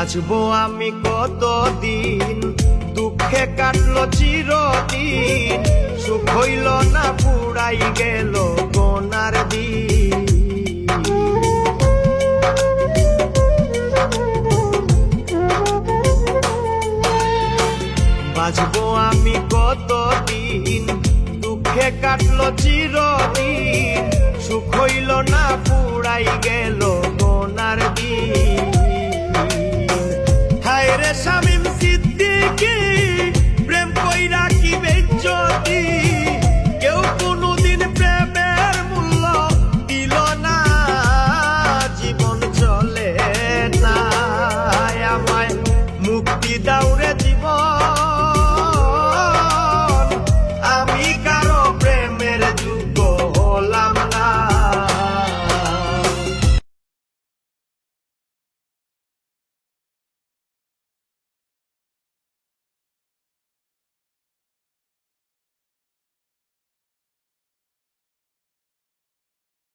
বাঁচবো আমি কতদিন, দুঃখে কাটলো চিরদিন, সুখ হইল না পুরাই গেল গোনার দিন। বাঁচবো আমি কতদিন, দুঃখে কাটলো চিরদিন, সুখ হইল না পুরাই গেল